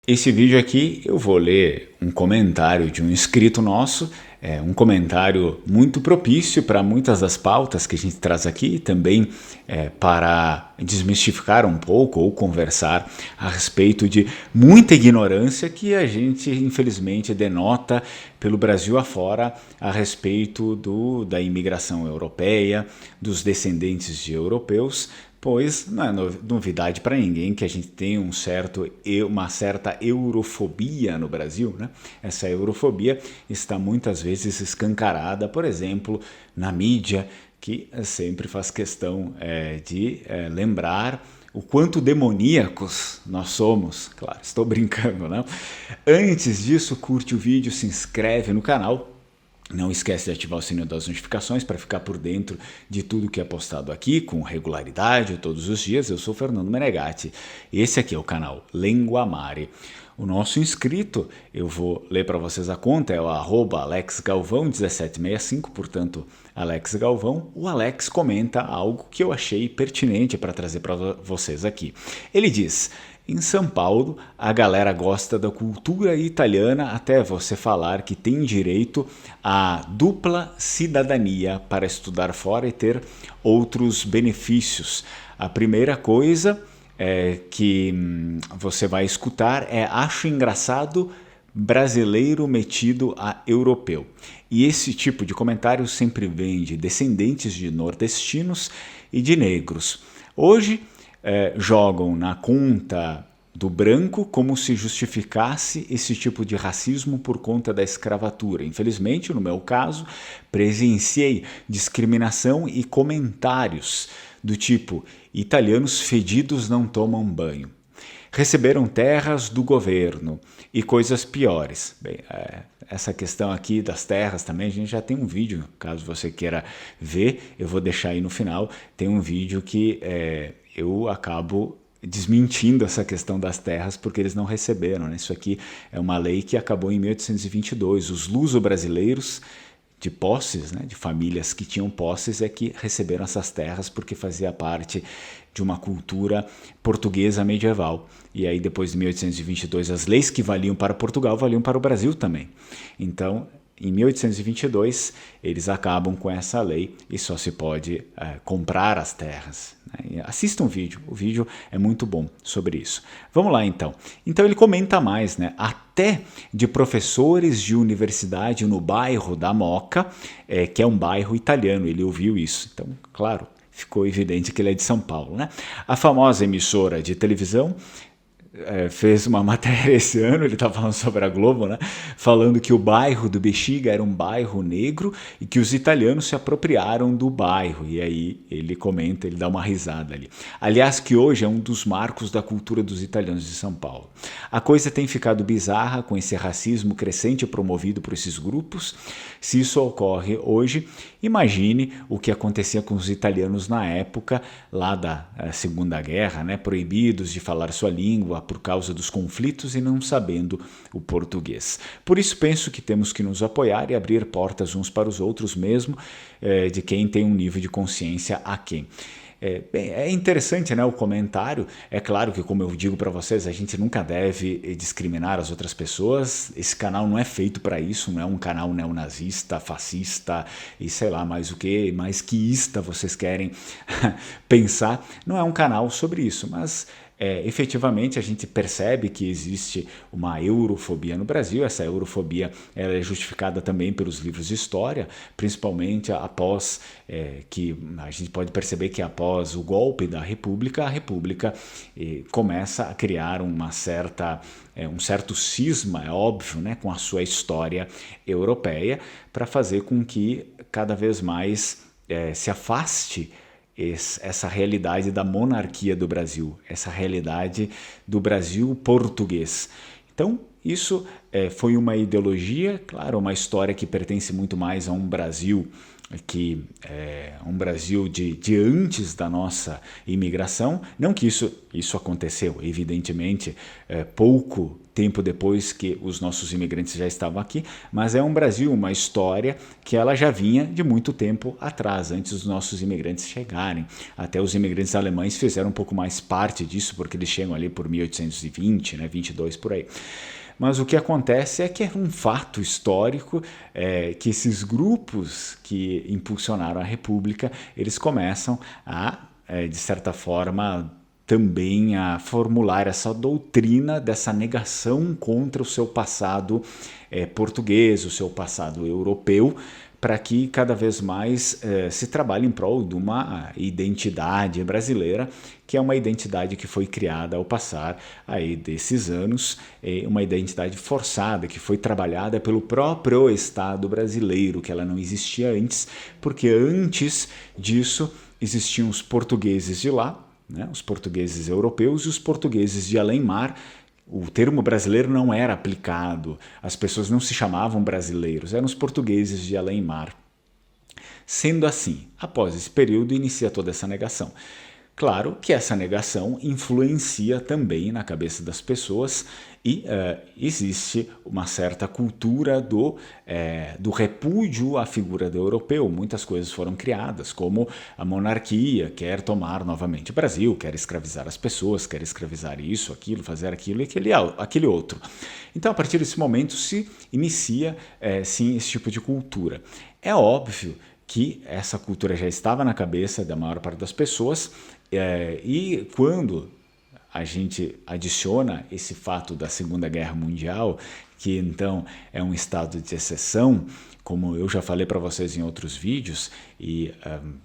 Esse vídeo aqui eu vou ler um comentário de um inscrito nosso, um comentário muito propício para muitas das pautas que a gente traz aqui, também para desmistificar um pouco ou conversar a respeito de muita ignorância que a gente infelizmente denota pelo Brasil afora a respeito da imigração europeia, dos descendentes de europeus, pois não é novidade para ninguém que a gente tem uma certa eurofobia no Brasil, né? Essa eurofobia está muitas vezes escancarada, por exemplo, na mídia, que sempre faz questão de lembrar o quanto demoníacos nós somos. Claro, estou brincando, não? Antes disso, curte o vídeo, se inscreve no canal. Não esquece de ativar o sininho das notificações para ficar por dentro de tudo que é postado aqui, com regularidade, todos os dias. Eu sou Fernando Menegatti. Esse aqui é o canal Lenguamare. O nosso inscrito, eu vou ler para vocês a conta, é o @AlexGalvão1765, portanto, Alex Galvão. O Alex comenta algo que eu achei pertinente para trazer para vocês aqui. Ele diz: em São Paulo, a galera gosta da cultura italiana até você falar que tem direito à dupla cidadania para estudar fora e ter outros benefícios. A primeira coisa que você vai escutar é: acho engraçado brasileiro metido a europeu. E esse tipo de comentário sempre vem de descendentes de nordestinos e de negros. Hoje, jogam na conta do branco como se justificasse esse tipo de racismo por conta da escravatura. Infelizmente, no meu caso, presenciei discriminação e comentários do tipo: italianos fedidos não tomam banho, receberam terras do governo e coisas piores. Bem, essa questão aqui das terras também, a gente já tem um vídeo, caso você queira ver, eu vou deixar aí no final, tem um vídeo que eu acabo desmentindo essa questão das terras porque eles não receberam, né? Isso aqui é uma lei que acabou em 1822. Os luso-brasileiros de posses, né, de famílias que tinham posses, é que receberam essas terras porque fazia parte de uma cultura portuguesa medieval. E aí, depois de 1822, as leis que valiam para Portugal valiam para o Brasil também. Então, em 1822, eles acabam com essa lei e só se pode comprar as terras. Né? Assista um vídeo, o vídeo é muito bom sobre isso. Vamos lá então. Então ele comenta mais, né? Até de professores de universidade no bairro da Moca, que é um bairro italiano, ele ouviu isso. Então, claro, ficou evidente que ele é de São Paulo. Né? A famosa emissora de televisão fez uma matéria esse ano, ele estava falando sobre a Globo, né? Falando que o bairro do Bexiga era um bairro negro e que os italianos se apropriaram do bairro. E aí ele comenta, ele dá uma risada ali. Aliás, que hoje é um dos marcos da cultura dos italianos de São Paulo. A coisa tem ficado bizarra com esse racismo crescente promovido por esses grupos. Se isso ocorre hoje, imagine o que acontecia com os italianos na época lá da Segunda Guerra, né? Proibidos de falar sua língua por causa dos conflitos e não sabendo o português. Por isso penso que temos que nos apoiar e abrir portas uns para os outros mesmo, de quem tem um nível de consciência aquém. É interessante, né, o comentário. É claro que, como eu digo para vocês, a gente nunca deve discriminar as outras pessoas. Esse canal não é feito para isso, não é um canal neonazista, fascista e sei lá mais o que, mais que ista vocês querem pensar. Não é um canal sobre isso, mas efetivamente a gente percebe que existe uma eurofobia no Brasil. Essa eurofobia ela é justificada também pelos livros de história, principalmente após que a gente pode perceber que após o golpe da República, a República começa a criar um certo cisma, é óbvio, né, com a sua história europeia, para fazer com que cada vez mais se afaste essa realidade da monarquia do Brasil, essa realidade do Brasil português. Então, isso foi uma ideologia, claro, uma história que pertence muito mais a um Brasil um Brasil de antes da nossa imigração. Não que isso aconteceu, evidentemente, pouco tempo depois que os nossos imigrantes já estavam aqui, mas é um Brasil, uma história que ela já vinha de muito tempo atrás, antes dos nossos imigrantes chegarem. Até os imigrantes alemães fizeram um pouco mais parte disso, porque eles chegam ali por 1820, né, 22 por aí. Mas o que acontece é que é um fato histórico que esses grupos que impulsionaram a República, eles começam a, de certa forma, também a formular essa doutrina dessa negação contra o seu passado português, o seu passado europeu, para que cada vez mais se trabalhe em prol de uma identidade brasileira, que é uma identidade que foi criada ao passar aí desses anos, uma identidade forçada, que foi trabalhada pelo próprio Estado brasileiro, que ela não existia antes, porque antes disso existiam os portugueses de lá, né, os portugueses europeus e os portugueses de além-mar. O termo brasileiro não era aplicado, as pessoas não se chamavam brasileiros, eram os portugueses de além-mar. Sendo assim, após esse período, inicia toda essa negação. Claro que essa negação influencia também na cabeça das pessoas e existe uma certa cultura do repúdio à figura do europeu. Muitas coisas foram criadas, como a monarquia quer tomar novamente o Brasil, quer escravizar as pessoas, quer escravizar isso, aquilo, fazer aquilo e aquele outro. Então, a partir desse momento, se inicia, sim, esse tipo de cultura. É óbvio que essa cultura já estava na cabeça da maior parte das pessoas, e quando a gente adiciona esse fato da Segunda Guerra Mundial, que então é um estado de exceção, como eu já falei para vocês em outros vídeos, e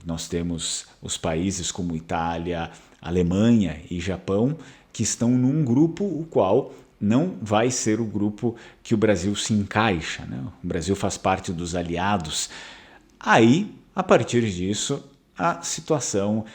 nós temos os países como Itália, Alemanha e Japão, que estão num grupo o qual não vai ser o grupo que o Brasil se encaixa, né? O Brasil faz parte dos aliados. Aí, a partir disso, a situação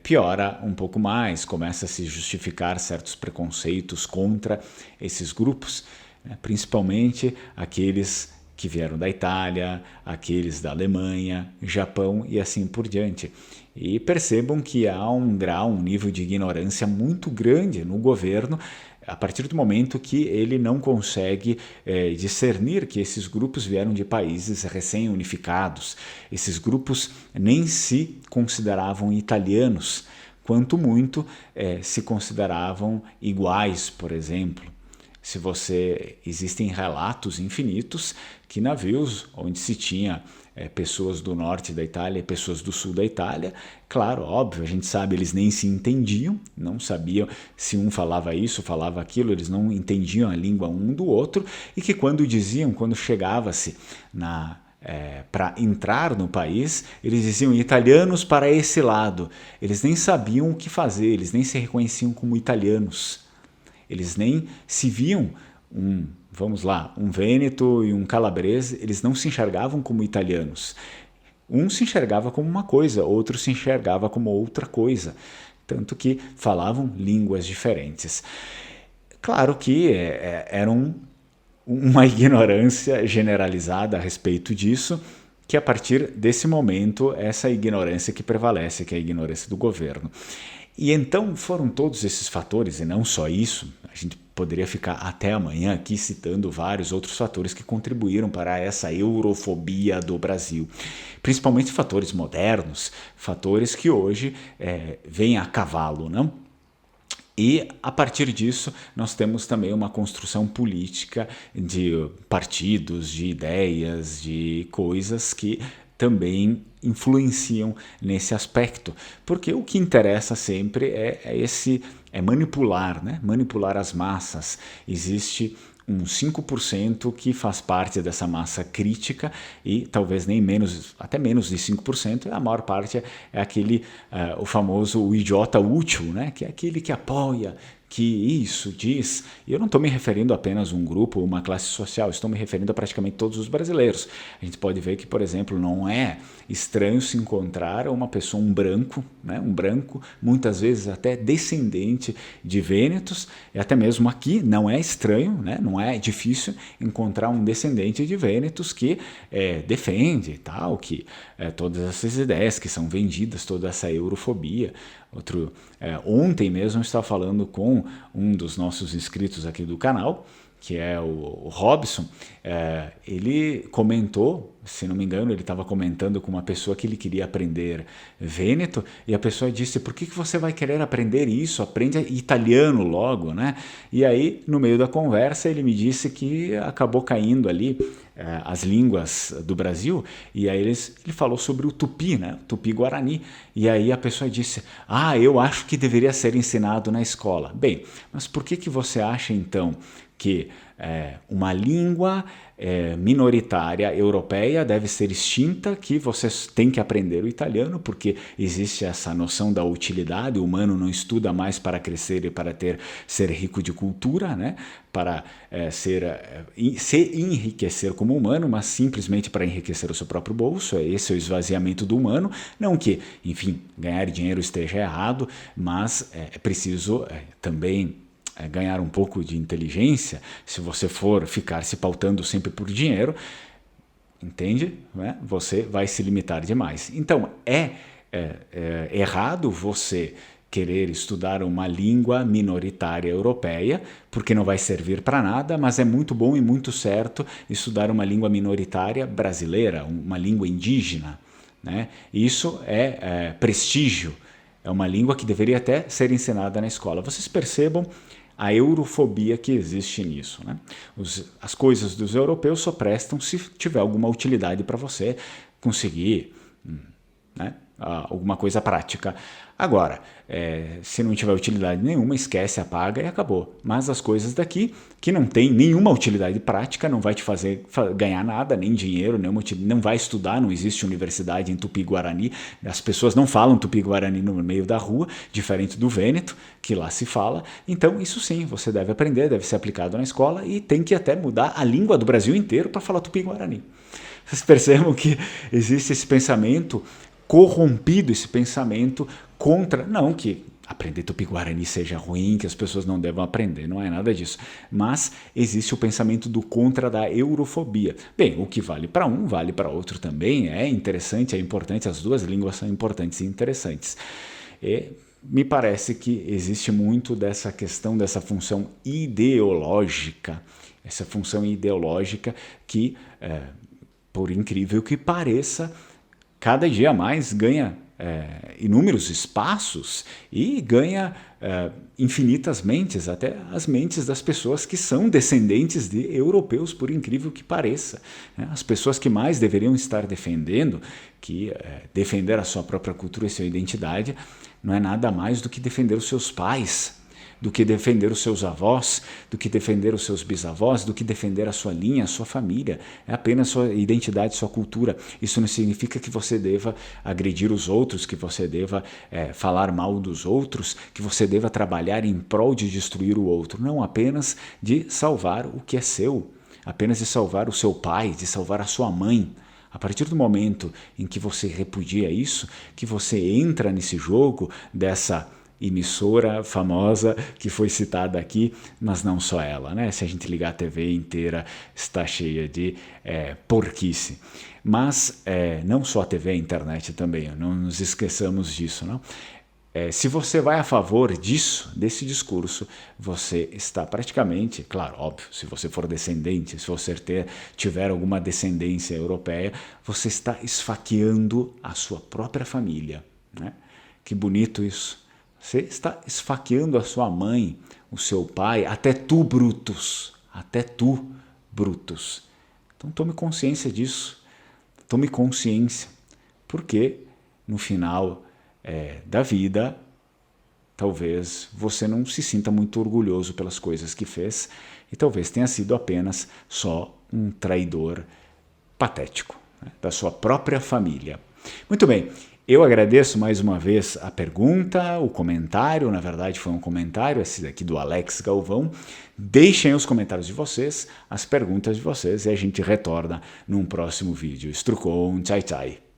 piora um pouco mais, começa a se justificar certos preconceitos contra esses grupos, né? Principalmente aqueles que vieram da Itália, aqueles da Alemanha, Japão e assim por diante. E percebam que há um nível de ignorância muito grande no governo, a partir do momento que ele não consegue discernir que esses grupos vieram de países recém-unificados. Esses grupos nem se consideravam italianos, quanto muito se consideravam iguais, por exemplo. Existem relatos infinitos que navios onde se tinha pessoas do norte da Itália e pessoas do sul da Itália, claro, óbvio, a gente sabe, eles nem se entendiam, não sabiam se um falava isso, falava aquilo, eles não entendiam a língua um do outro, e que quando chegava-se para entrar no país, eles diziam italianos para esse lado, eles nem sabiam o que fazer, eles nem se reconheciam como italianos. Eles nem se viam, um vêneto e um calabrese, eles não se enxergavam como italianos. Um se enxergava como uma coisa, outro se enxergava como outra coisa. Tanto que falavam línguas diferentes. Claro que era uma ignorância generalizada a respeito disso, que a partir desse momento, essa ignorância que prevalece, que é a ignorância do governo. E então foram todos esses fatores, e não só isso, a gente poderia ficar até amanhã aqui citando vários outros fatores que contribuíram para essa eurofobia do Brasil. Principalmente fatores modernos, fatores que hoje vêm a cavalo, não? E, a partir disso, nós temos também uma construção política de partidos, de ideias, de coisas que também influenciam nesse aspecto, porque o que interessa sempre é manipular, né? Manipular as massas. Existe um 5% que faz parte dessa massa crítica e talvez nem menos, até menos de 5%, e a maior parte é aquele, o famoso o idiota útil, né? Que é aquele que apoia, que isso diz, e eu não estou me referindo apenas a um grupo ou uma classe social, estou me referindo a praticamente todos os brasileiros. A gente pode ver que, por exemplo, não é estranho se encontrar uma pessoa, um branco, né? Um branco, muitas vezes até descendente de vênetos, e até mesmo aqui não é estranho, né? Não é difícil encontrar um descendente de vênetos que defende tal, que todas essas ideias que são vendidas, toda essa eurofobia. Ontem mesmo eu estava falando com um dos nossos inscritos aqui do canal, que é o Robson. Ele comentou, se não me engano, ele estava comentando com uma pessoa que ele queria aprender Vêneto, e a pessoa disse: por que você vai querer aprender isso? Aprende italiano logo, né? E aí, no meio da conversa, ele me disse que acabou caindo ali as línguas do Brasil, e aí ele falou sobre o tupi, né? O tupi-guarani, e aí a pessoa disse: eu acho que deveria ser ensinado na escola. Bem, mas por que você acha então que uma língua minoritária europeia deve ser extinta, que você tem que aprender o italiano, porque existe essa noção da utilidade? O humano não estuda mais para crescer e para ser rico de cultura, né? Para se enriquecer como humano, mas simplesmente para enriquecer o seu próprio bolso. Esse é o esvaziamento do humano. Não que, enfim, ganhar dinheiro esteja errado, mas é preciso também ganhar um pouco de inteligência. Se você for ficar se pautando sempre por dinheiro, entende? Né? Você vai se limitar demais. Então, é errado você querer estudar uma língua minoritária europeia, porque não vai servir para nada, mas é muito bom e muito certo estudar uma língua minoritária brasileira, uma língua indígena, né? Isso é prestígio. É uma língua que deveria até ser ensinada na escola. Vocês percebam a eurofobia que existe nisso, né? As coisas dos europeus só prestam se tiver alguma utilidade para você conseguir, né, alguma coisa prática. Agora, se não tiver utilidade nenhuma, esquece, apaga e acabou. Mas as coisas daqui, que não tem nenhuma utilidade prática, não vai te fazer ganhar nada, nem dinheiro, não vai estudar, não existe universidade em Tupi-Guarani, as pessoas não falam Tupi-Guarani no meio da rua, diferente do Vêneto, que lá se fala. Então, isso sim, você deve aprender, deve ser aplicado na escola, e tem que até mudar a língua do Brasil inteiro para falar Tupi-Guarani. Vocês percebam que existe esse pensamento corrompido, esse pensamento contra, não que aprender Tupi-Guarani seja ruim, que as pessoas não devam aprender, não é nada disso, mas existe o pensamento do contra da eurofobia. Bem, o que vale para um, vale para outro também, é interessante, é importante, as duas línguas são importantes e interessantes. E me parece que existe muito dessa questão, dessa função ideológica, que, por incrível que pareça, cada dia mais ganha inúmeros espaços e ganha infinitas mentes, até as mentes das pessoas que são descendentes de europeus, por incrível que pareça. As pessoas que mais deveriam estar defendendo, que defender a sua própria cultura e sua identidade, não é nada mais do que defender os seus pais, do que defender os seus avós, do que defender os seus bisavós, do que defender a sua linha, a sua família. É apenas sua identidade, sua cultura. Isso não significa que você deva agredir os outros, que você deva falar mal dos outros, que você deva trabalhar em prol de destruir o outro. Não, apenas de salvar o que é seu, apenas de salvar o seu pai, de salvar a sua mãe. A partir do momento em que você repudia isso, que você entra nesse jogo dessa emissora famosa que foi citada aqui, mas não só ela, né? Se a gente ligar a TV inteira, está cheia de porquice. Mas não só a TV, a internet também, não nos esqueçamos disso, não? Se você vai a favor desse discurso, você está praticamente, claro, óbvio, se você for descendente, se você tiver alguma descendência europeia, você está esfaqueando a sua própria família, né? Que bonito isso. Você está esfaqueando a sua mãe, o seu pai, até tu, Brutus. Até tu, Brutus. Então tome consciência disso. Tome consciência. Porque no final da vida, talvez você não se sinta muito orgulhoso pelas coisas que fez e talvez tenha sido apenas só um traidor patético, né, da sua própria família. Muito bem. Eu agradeço mais uma vez a pergunta, o comentário, na verdade foi um comentário, esse daqui do Alex Galvão. Deixem os comentários de vocês, as perguntas de vocês e a gente retorna num próximo vídeo. Strucon, tchai tchai.